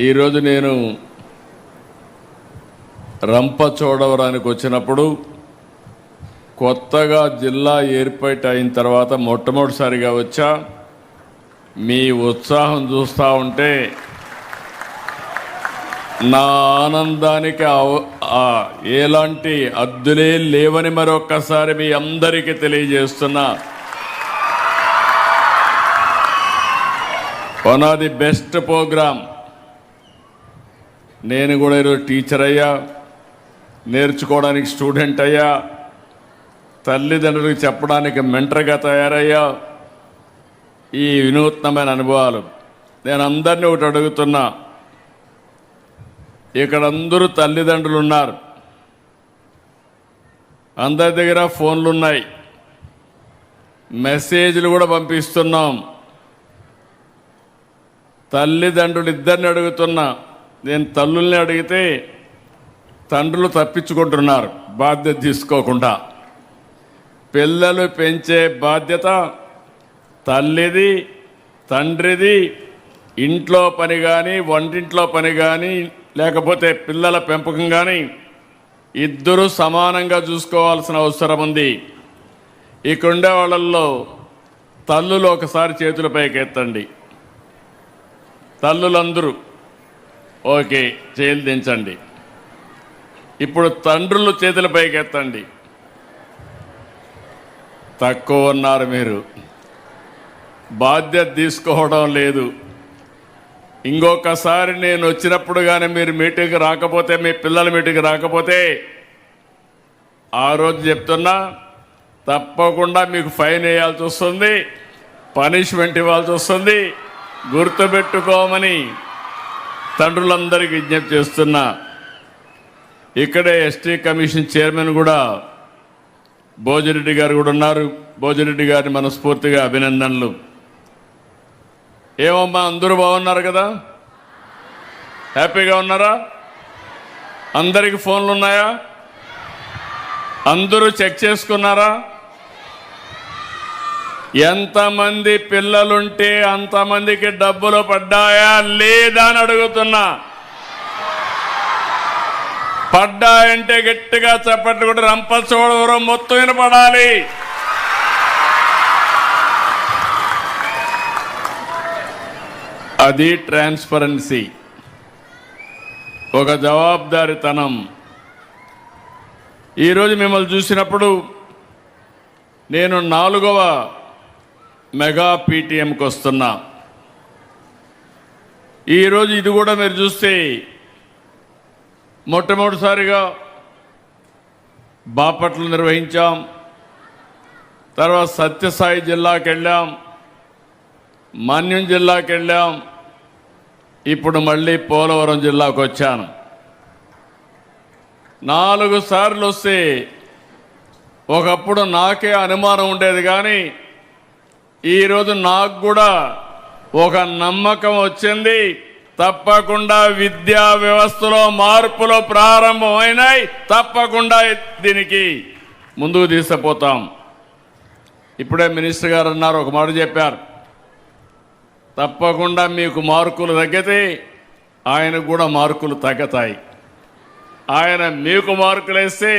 ఈరోజు నేను రంపచోడవరానికి వచ్చినప్పుడు కొత్తగా జిల్లా ఏర్పాటు అయిన తర్వాత మొట్టమొదటిసారిగా వచ్చా. మీ ఉత్సాహం చూస్తూ ఉంటే నా ఆనందానికి ఎలాంటి అద్దులే లేవని మరొక్కసారి మీ అందరికీ తెలియజేస్తున్నా. One of the best program. నేను కూడా ఈరోజు టీచర్ అయ్యా, నేర్చుకోవడానికి స్టూడెంట్ అయ్యా, తల్లిదండ్రులకు చెప్పడానికి మెంటర్గా తయారయ్యా. ఈ వినూత్నమైన అనుభవాలు నేను అందరినీ ఒకటి అడుగుతున్నా. ఇక్కడ అందరూ తల్లిదండ్రులు ఉన్నారు, అందరి దగ్గర ఫోన్లు ఉన్నాయి, మెసేజ్లు కూడా పంపిస్తున్నాం. తల్లిదండ్రులు ఇద్దరిని అడుగుతున్నా. నేను తల్లుల్ని అడిగితే తండ్రులు తప్పించుకుంటున్నారు బాధ్యత తీసుకోకుండా. పిల్లలు పెంచే బాధ్యత తల్లిది, తండ్రిది. ఇంట్లో పని కానీ, వంటింట్లో పని కానీ, లేకపోతే పిల్లల పెంపకం కానీ ఇద్దరూ సమానంగా చూసుకోవాల్సిన అవసరం ఉంది. ఇక్కడుండే వాళ్ళల్లో తల్లులు ఒకసారి చేతుల పైకి ఎత్తండి. తల్లులందరూ ఓకే, చేతులు దించండి. ఇప్పుడు తండ్రులు చేతుల పైకి ఎత్తండి. తక్కువ ఉన్నారు మీరు, బాధ్యత తీసుకోవడం లేదు. ఇంకొకసారి నేను వచ్చినప్పుడు కానీ మీరు మీటింగ్కి రాకపోతే, మీ పిల్లల మీటింగ్కి రాకపోతే ఆ రోజు చెప్తున్నా, తప్పకుండా మీకు ఫైన్ వేయాల్సి వస్తుంది, పనిష్మెంట్ ఇవ్వాల్సి వస్తుంది. గుర్తుపెట్టుకోమని తండ్రులందరికీ విజ్ఞప్తి చేస్తున్నా. ఇక్కడే ఎస్టీ కమిషన్ చైర్మన్ కూడా భోజిరెడ్డి గారు కూడా ఉన్నారు. భోజిరెడ్డి గారిని మనస్ఫూర్తిగా అభినందనలు. ఏమమ్మా, అందరూ బాగున్నారు కదా? హ్యాపీగా ఉన్నారా? అందరికి ఫోన్లు ఉన్నాయా? అందరూ చెక్ చేసుకున్నారా? ఎంతమంది పిల్లలుంటే అంతమందికి డబ్బులు పడ్డాయా లేదా అని అడుగుతున్నా. పడ్డాయంటే గట్టిగా చప్పట్లు కూడా రంపచోడవరం మొత్తం వినపడాలి. అది ట్రాన్స్పరెన్సీ, ఒక జవాబుదారీతనం. ఈరోజు మిమ్మల్ని చూసినప్పుడు నేను 4వ మెగా పీటీఎంకి వస్తున్నా. ఈరోజు ఇది కూడా మీరు చూస్తే మొట్టమొదటిసారిగా బాపట్ల నిర్వహించాం, తర్వాత సత్యసాయి జిల్లాకి వెళ్ళాం, మన్యం జిల్లాకి వెళ్ళాం, ఇప్పుడు మళ్ళీ పోలవరం జిల్లాకు వచ్చాను. 4 సార్లు వస్తే ఒకప్పుడు నాకే అనుమానం ఉండేది, కానీ ఈరోజు నాకు కూడా ఒక నమ్మకం వచ్చింది. తప్పకుండా విద్యా వ్యవస్థలో మార్పులు ప్రారంభమైనాయి, తప్పకుండా దీనికి ముందుకు తీసుకుపోతాం. ఇప్పుడే మినిస్టర్ గారు అన్నారు, ఒక మాట చెప్పారు, తప్పకుండా మీకు మార్కులు తగ్గితే ఆయనకు కూడా మార్కులు తగ్గుతాయి. ఆయన మీకు మార్కులు వేస్తే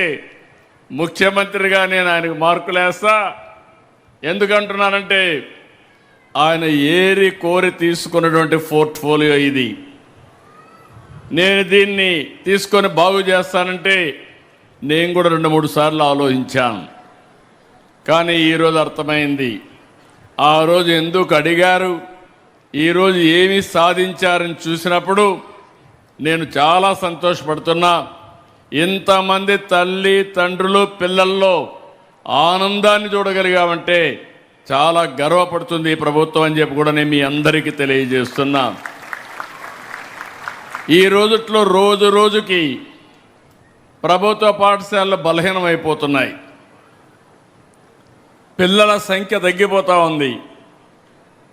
ముఖ్యమంత్రిగా నేను ఆయనకు మార్కులు వేస్తా. ఎందుకంటున్నానంటే ఆయన ఏరి కోరి తీసుకున్నటువంటి పోర్ట్ఫోలియో ఇది. నేను దీన్ని తీసుకొని బాగు చేస్తానంటే నేను కూడా 2-3 సార్లు ఆలోచించాను, కానీ ఈరోజు అర్థమైంది. ఆ రోజు ఎందుకు అడిగారు, ఈరోజు ఏమి సాధించారని చూసినప్పుడు నేను చాలా సంతోషపడుతున్నా. ఇంతమంది తల్లి తండ్రులు పిల్లల్లో ఆనందాన్ని చూడగలిగామంటే చాలా గర్వపడుతుంది ఈ ప్రభుత్వం అని చెప్పి కూడా నేను మీ అందరికీ తెలియజేస్తున్నా. ఈ రోజుట్లో రోజు రోజుకి ప్రభుత్వ పాఠశాలలు బలహీనమైపోతున్నాయి, పిల్లల సంఖ్య తగ్గిపోతూ ఉంది.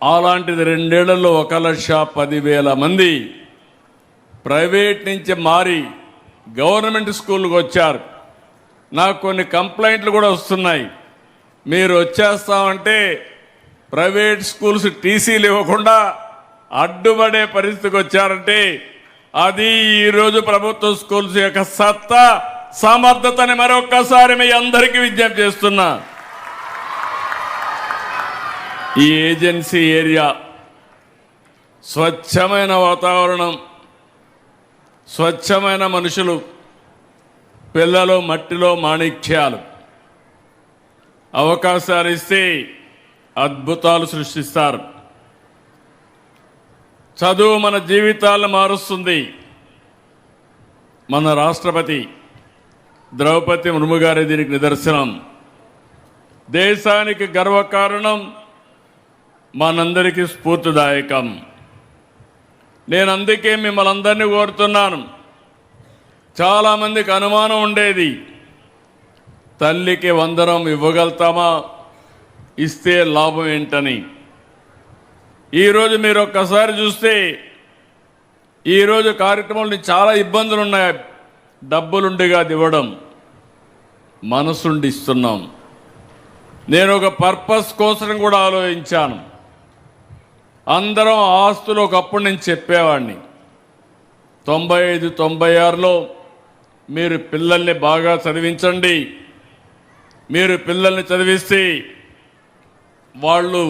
అలాంటిది 2 ఏళ్లలో 1,10,000 మంది ప్రైవేట్ నుంచి మారి గవర్నమెంట్ స్కూల్కి వచ్చారు. నాకు కొన్ని కంప్లైంట్లు కూడా వస్తున్నాయి. మీరు వచ్చేస్తామంటే ప్రైవేట్ స్కూల్స్ టీసీలు ఇవ్వకుండా అడ్డుపడే పరిస్థితికి వచ్చారంటే అది ఈరోజు ప్రభుత్వ స్కూల్స్ యొక్క సత్తా సమర్థతని మరొక్కసారి మీ అందరికీ విజ్ఞప్తి చేస్తున్నా. ఈ ఏజెన్సీ ఏరియా స్వచ్ఛమైన వాతావరణం, స్వచ్ఛమైన మనుషులు, పిల్లలు మట్టిలో మాణిక్యాలు. అవకాశాలు ఇస్తే అద్భుతాలు సృష్టిస్తారు. చదువు మన జీవితాలను మారుస్తుంది. మన రాష్ట్రపతి ద్రౌపది ముర్ము గారి దీనికి నిదర్శనం. దేశానికి గర్వకారణం, మనందరికీ స్ఫూర్తిదాయకం. నేను అందుకే మిమ్మల్ని అందరినీ కోరుతున్నాను. చాలామందికి అనుమానం ఉండేది, తల్లికి వందనం ఇవ్వగలుగుతామా, ఇస్తే లాభం ఏంటని. ఈరోజు మీరు ఒక్కసారి చూస్తే ఈరోజు కార్యక్రమంలో చాలా ఇబ్బందులు ఉన్నాయి. డబ్బులుండిగా ఇవ్వడం, మనసుండి ఇస్తున్నాం. నేను ఒక పర్పస్ కోసం కూడా ఆలోచించాను. అందరం ఆస్తులు ఒకప్పుడు నేను చెప్పేవాడిని. 95, 96లో మీరు పిల్లల్ని బాగా చదివించండి, మీరు పిల్లల్ని చదివిస్తే వాళ్ళు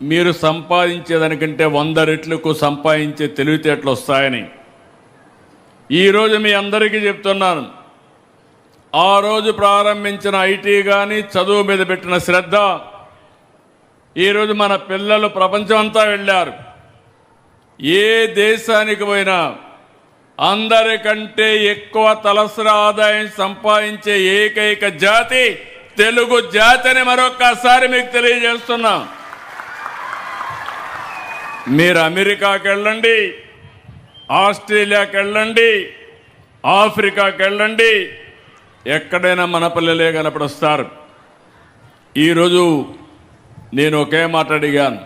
మీరు సంపాదించేదానికంటే 100 రెట్లకు సంపాదించే తెలివితేటలు వస్తాయని ఈరోజు మీ అందరికీ చెప్తున్నాను. ఆ రోజు ప్రారంభించిన ఐటీ కానీ చదువు మీద పెట్టిన శ్రద్ధ, ఈరోజు మన పిల్లలు ప్రపంచం అంతా వెళ్ళారు. ఏ దేశానికి పోయినా అందరికంటే ఎక్కువ తలసరి ఆదాయం సంపాదించే ఏకైక జాతి తెలుగు జాతి అని మరొక్కసారి మీకు తెలియజేస్తున్నాం. మీరు అమెరికాకి వెళ్ళండి, ఆస్ట్రేలియాకి వెళ్ళండి, ఆఫ్రికాకి వెళ్ళండి, ఎక్కడైనా మన పిల్లలే కనపడొస్తారు. ఈరోజు నేను ఒకే మాట అడిగాను,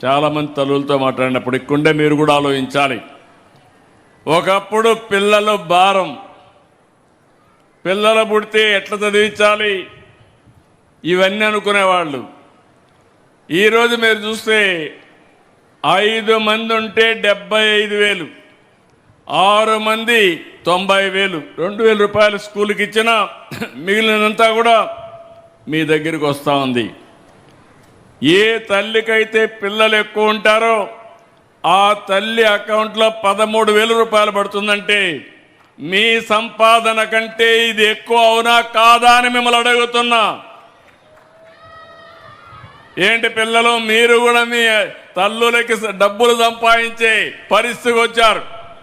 చాలామంది తల్లులతో మాట్లాడినప్పుడు ఇక్కడే మీరు కూడా ఆలోచించాలి. ఒకప్పుడు పిల్లలు భారం, పిల్లలు పుడితే ఎట్లా చదివించాలి ఇవన్నీ అనుకునేవాళ్ళు. ఈరోజు మీరు చూస్తే 5 మంది ఉంటే 75,000, 6 మంది 90,000, 2,000 రూపాయలు స్కూల్కి ఇచ్చినా మిగిలినంతా కూడా మీ దగ్గరికి వస్తూ ఉంది. ఏ తల్లికైతే పిల్లలు ఎక్కువ ఉంటారో ఆ తల్లి అకౌంట్లో 13,000 రూపాయలు పడుతుందంటే మీ సంపాదన కంటే ఇది ఎక్కువ అవునా కాదా అని మిమ్మల్ని అడుగుతున్నా. ఏంటి పిల్లలు, మీరు కూడా మీ తల్లులకి డబ్బులు సంపాదించే పరిస్థితికి వచ్చారు.